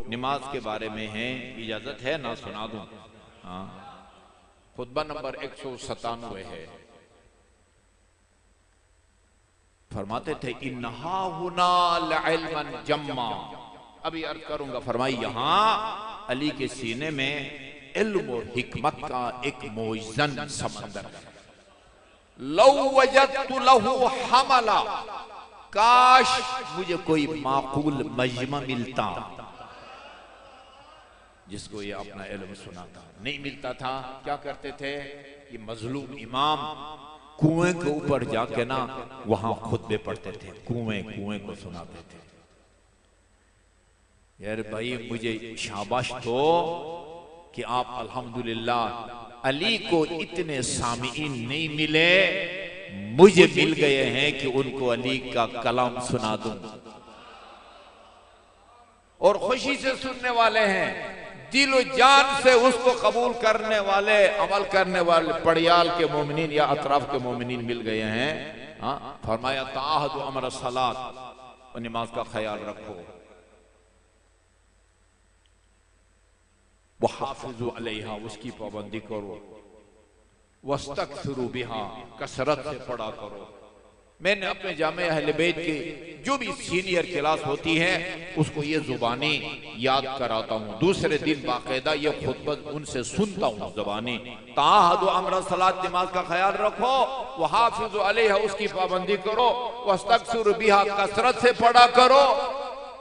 नमाज के बारे में हैं, इजाजत है ना सुना दूं? हाँ, खुतबा नंबर 197 है। फरमाते थे इन्हा हुना लइल्मन जम्मा। अभी अर्ज करूंगा, फरमाई यहां अली के सीने में इल्म और हिकमत का एक मोइज़न समंदर है। लौ वजदतु लहु हमला, काश मुझे कोई माकूल मजमा मिलता जिसको ये अपना इल्म सुनाता। नहीं मिलता था। क्या करते थे ये मजलूम इमाम? कुएं के ऊपर जाके ना वहां खुतबे पढ़ते थे, कुएं को सुनाते थे। यार भाई मुझे शाबाश दो कि आप अल्हम्दुलिल्लाह अली को इतने सामीन नहीं मिले, मुझे मिल गए हैं कि उनको अली का कलाम सुना दूं। और खुशी से सुनने वाले हैं, दिलो जान से उसको कबूल करने वाले, अमल करने वाले पड़ियाल के मोमिनीन या अतराफ के मोमिनीन मिल गए हैं। हाँ, फरमाया ताहदु अमर सलात, और नमाज का ख्याल रखो। वहाफिजु अलैहा, उसकी पाबंदी करो। वस्तक्सिरु बिहा, कसरत से पढ़ा करो। मैंने अपने जामे अहले बैत की जो भी सीनियर क्लास होती है उसको ये जुबानी याद कराता हूँ। दूसरे दिन बाकायदा ये खुतबा उनसे सुनता हूँ ज़बानी। ताहदु अमर सलात, नमाज का ख्याल रखो। वहाफिजु अलैहा, उसकी पाबंदी करो। वस्तक्सिरु बिहा, कसरत से पढ़ा करो।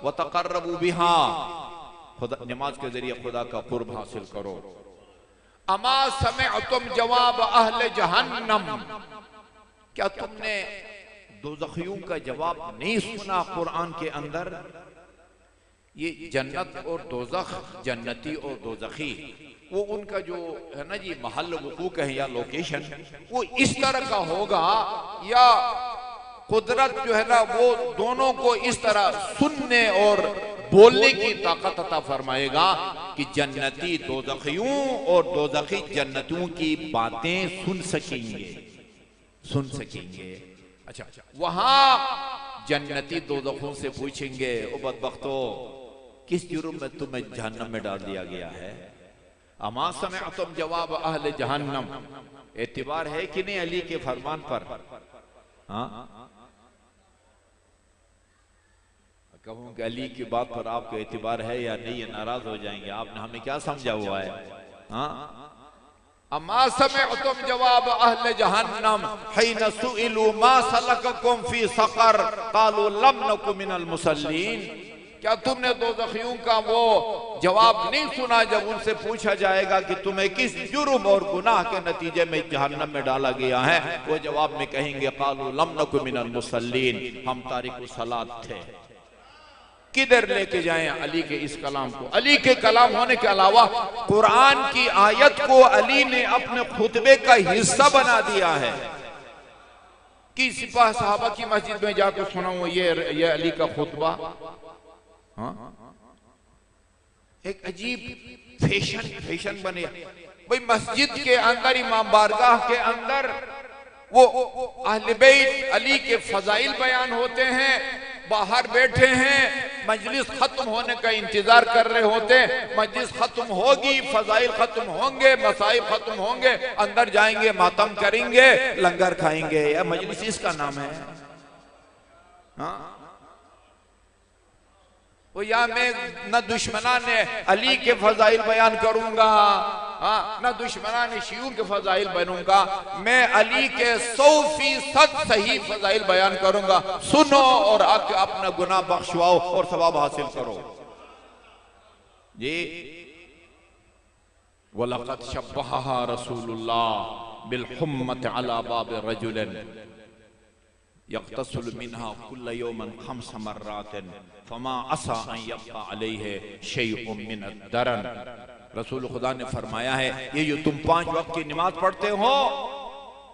वतक़र्रबू बिहा, खुदा नमाज के जरिए खुदा का कुर्ब हासिल करो। अमा समिअतुम जवाब अहले जहन्नम, क्या तुमने दोज़खियों का जवाब नहीं सुना कुरान के अंदर? ये जन्नत और दोज़ख, जन्नती और दोज़खी, वो उनका जो है ना जी महल वक़ूक़ है या लोकेशन, वो इस तरह का होगा या कुदरत जो है ना वो दोनों को इस तरह सुनने और बोलने की ताकत अता फरमाएगा कि जन्नती दोज़खियों और दोज़खी जन्नतियों की बातें सुन सकेंगे। अच्छा, वहां जन्नती दोज़खों से पूछेंगे, ओ बदबख्तो, किस जुर्म में तुम्हें जहन्नम में डाल दिया गया है? अमा समिअतुम जवाब अहले जहन्नम, एतबार है कि नहीं अली के फरमान पर? हाँ, कहूँ कि अली की बात पर आपको एतबार है या नहीं, ये नाराज हो जाएंगे। आपने हमें क्या समझा हुआ है? हाँ, अमा समिअतुम जवाब अहले जहन्नम हिन सुइलू मा सलककुम फी सक़र क़ालू लम नकु मिनल मुसल्लीन। क्या तुमने दोज़खियों का वो जवाब नहीं सुना जब उनसे पूछा जाएगा कि तुम्हें किस जुर्म और गुनाह के नतीजे में जहन्नम में डाला गया है? वो जवाब में कहेंगे क़ालू लम नकु मिनल मुसल्लीन, हम तारिकुस सलात थे। किधर लेके जाएं अली के इस कलाम को? अली के कलाम होने के अलावा कुरान की आयत को अली ने अपने खुतबे का हिस्सा बना दिया है कि सिपाह साहबा की मस्जिद में जाकर सुनाऊं ये अली का खुतबा। हाँ? एक अजीब फैशन बने भाई, मस्जिद के अंदर, इमाम बारगाह के अंदर वो अहले बैत अली के फजाइल बयान होते हैं, बाहर बैठे हैं, मजलिस खत्म होने का इंतजार कर रहे होते। मजलिस खत्म होगी, फजाइल खत्म होंगे, मसाइब खत्म होंगे, अंदर जाएंगे, मातम करेंगे, लंगर खाएंगे। या मजलिस इसका नाम है? हाँ, वो या मैं न दुश्मनान ने अली के फजाइल बयान करूंगा, हाँ, न दुश्मनान शियूर के फजाइल बनूंगा, मैं अली के 100% सही फजाइल बयान करूंगा। सुनो और आके अपना गुनाह बख्शवाओ और सवाब हासिल करो। जी, वलक़द शब्बहा रसूलुल्लाह बिल हुम्मत अला बाब रजुलन यक़्तसिलु मिन्हा कुल्ल यौमन 5 मर्रातिन फमा असा अन यब्क़ा अलैहि शैउन मिन अद-दरन। रसूल खुदा ने फरमाया है, ये जो तुम 5 वक्त की नमाज पढ़ते हो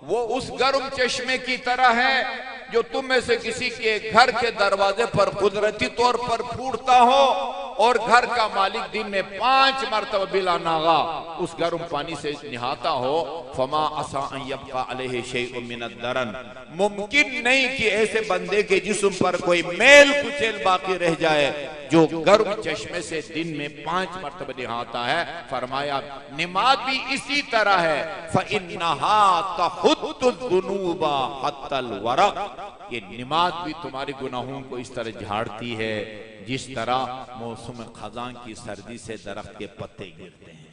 वो उस गर्म चश्मे की तरह है जो तुम में से किसी के घर के दरवाजे पर कुदरती तौर पर फूटता हो और घर का मालिक दिन में 5 मरतबा बिला नागा उस गर्म पानी से नहाता हो, फमा असा अन यब्का अलैहि शैउन मिन अद-दरन, मुमकिन नहीं कि ऐसे बंदे के जिस्म पर कोई मेल कुचैल बाकी रह जाए जो गर्म चश्मे से दिन में 5 मरतबा नहाता है। फरमाया नमाज भी इसी तरह है, फ़इन्नहा तहुद्दुज़ुनूबा हत्तल वरक, ये नमाज भी तुम्हारे गुनाहों को इस तरह झाड़ती है जिस तरह मौसम खजां की सर्दी से दरख्त के पत्ते गिरते हैं।